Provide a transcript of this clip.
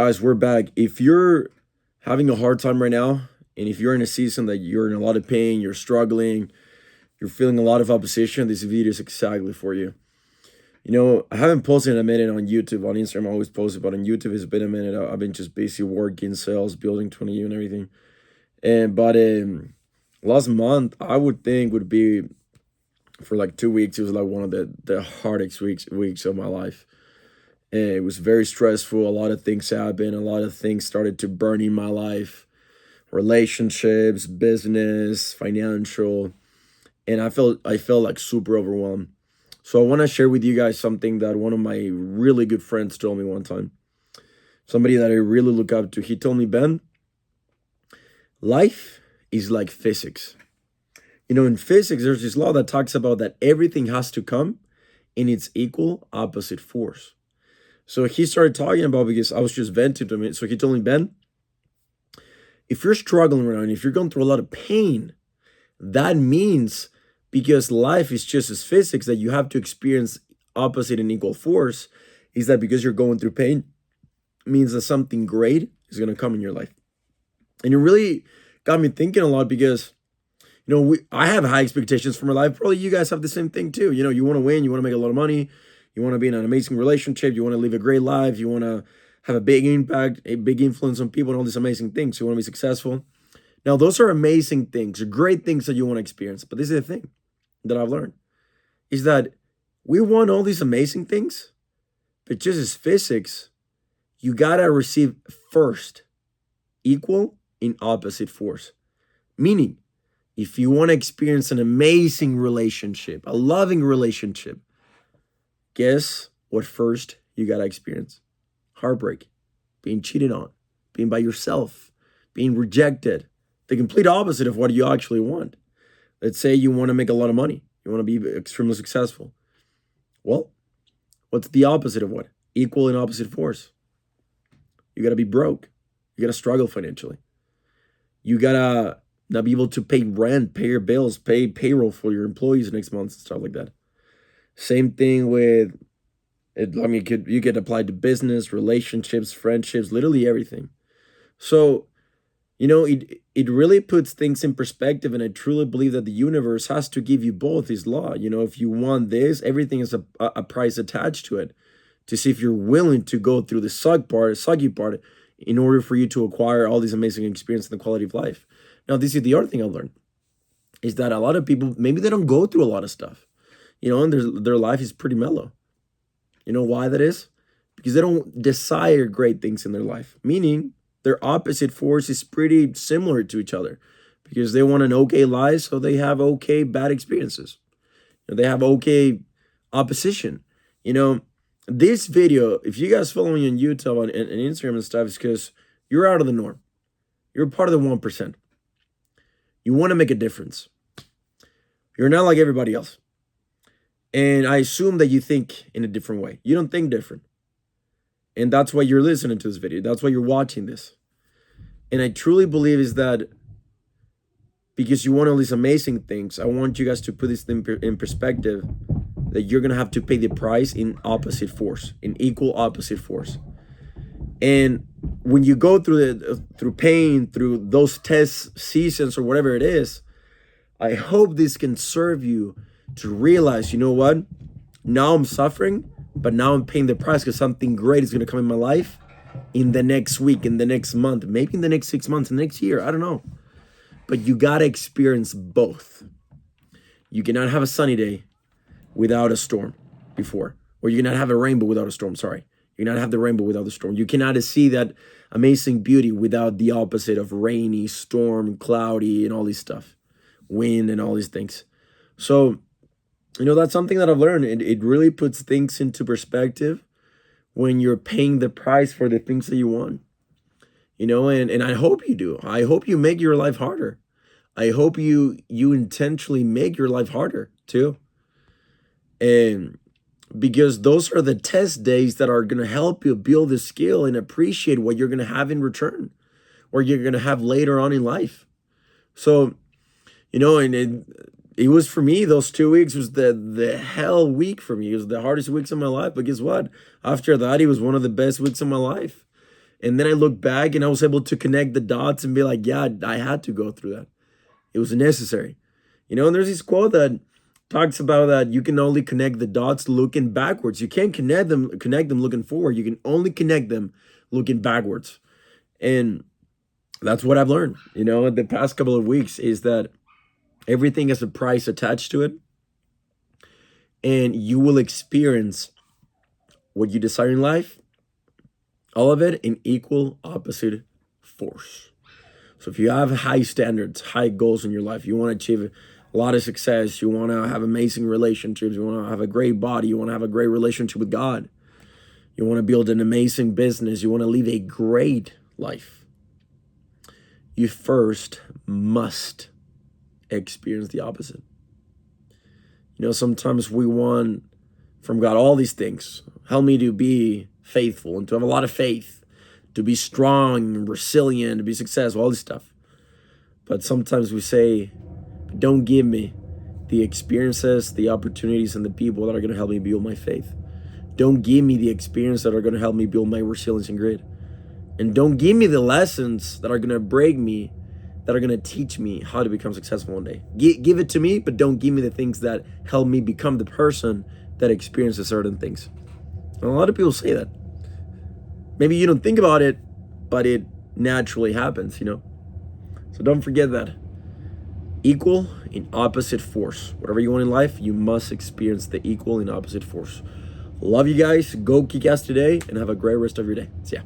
Guys, we're back. If you're having a hard time right now, and if you're in a season that you're in a lot of pain, you're struggling, you're feeling a lot of opposition, this video is exactly for you. I haven't posted in a minute on YouTube. On Instagram, I always post, but on YouTube, it's been a minute. I've been just basically working, sales, building 20U and everything. But last month, I would think would be for like 2 weeks. It was like one of the hardest weeks of my life. And it was very stressful. A lot of things happened. A lot of things started to burn in my life, relationships, business, financial, and I felt like super overwhelmed. So I want to share with you guys something that one of my really good friends told me one time. Somebody that I really look up to. He told me, Ben, life is like physics. In physics, there's this law that talks about that everything has to come in its equal opposite force. So he started talking about, because I was just venting to him. So he told me, Ben, if you're struggling right now and if you're going through a lot of pain, that means because life is just as physics that you have to experience opposite and equal force, is that because you're going through pain means that something great is going to come in your life. And it really got me thinking a lot because, I have high expectations for my life. Probably you guys have the same thing too. You want to win, you want to make a lot of money, you want to be in an amazing relationship, you want to live a great life, you want to have a big impact, a big influence on people and all these amazing things. You want to be successful. Now, those are amazing things, great things that you want to experience. But this is the thing that I've learned, is that we want all these amazing things, but just as physics, you got to receive first equal in opposite force. Meaning, if you want to experience an amazing relationship, a loving relationship, guess what first you got to experience? Heartbreak, being cheated on, being by yourself, being rejected, the complete opposite of what you actually want. Let's say you want to make a lot of money. You want to be extremely successful. Well, what's the opposite of what? Equal and opposite force. You got to be broke. You got to struggle financially. You got to not be able to pay rent, pay your bills, pay payroll for your employees next month, and stuff like that. Same thing with, you get applied to business, relationships, friendships, literally everything. So, it really puts things in perspective, and I truly believe that the universe has to give you both this law. If you want this, everything is a price attached to it, to see if you're willing to go through the sucky part, in order for you to acquire all these amazing experiences and the quality of life. Now, this is the other thing I've learned, is that a lot of people, maybe they don't go through a lot of stuff, and their life is pretty mellow. You know why that is? Because they don't desire great things in their life, meaning their opposite force is pretty similar to each other, because they want an okay life, so they have okay bad experiences. They have okay opposition. This video, if you guys follow me on YouTube and Instagram and stuff, is because you're out of the norm. You're part of the 1%. You want to make a difference. You're not like everybody else. And I assume that you think in a different way. You don't think different. And that's why you're listening to this video. That's why you're watching this. And I truly believe is that because you want all these amazing things, I want you guys to put this thing in perspective, that you're going to have to pay the price in opposite force, in equal opposite force. And when you go through pain, through those test seasons or whatever it is, I hope this can serve you to realize, what? Now I'm suffering, but now I'm paying the price because something great is going to come in my life in the next week, in the next month, maybe in the next 6 months, in the next year. I don't know. But you got to experience both. You cannot have a sunny day without a storm before. Or you cannot have a rainbow without a storm, sorry. You cannot have the rainbow without the storm. You cannot see that amazing beauty without the opposite of rainy, storm, cloudy, and all this stuff. Wind and all these things. So, that's something that I've learned. It really puts things into perspective when you're paying the price for the things that you want. And I hope you do. I hope you make your life harder. I hope you intentionally make your life harder too. And because those are the test days that are going to help you build the skill and appreciate what you're going to have in return, or you're going to have later on in life. So, and it was, for me, those 2 weeks was the hell week for me. It was the hardest weeks of my life. But guess what? After that, it was one of the best weeks of my life. And then I look back and I was able to connect the dots and be like, yeah, I had to go through that. It was necessary. And there's this quote that talks about that you can only connect the dots looking backwards. You can't connect them looking forward. You can only connect them looking backwards. And that's what I've learned, the past couple of weeks, is that everything has a price attached to it. And you will experience what you desire in life, all of it, in equal opposite force. So if you have high standards, high goals in your life, you want to achieve a lot of success, you want to have amazing relationships, you want to have a great body, you want to have a great relationship with God, you want to build an amazing business, you want to live a great life, you first must experience the opposite. Sometimes we want from God all these things. Help me to be faithful and to have a lot of faith, to be strong and resilient, to be successful, all this stuff. But sometimes we say, don't give me the experiences, the opportunities, and the people that are going to help me build my faith. Don't give me the experience that are going to help me build my resilience and grit. And don't give me the lessons that are going to break me, that are going to teach me how to become successful one day. Give it to me, but don't give me the things that help me become the person that experiences certain things. And a lot of people say that. Maybe you don't think about it, but it naturally happens, So don't forget that. Equal in opposite force. Whatever you want in life, you must experience the equal in opposite force. Love you guys. Go kick ass today and have a great rest of your day. See ya.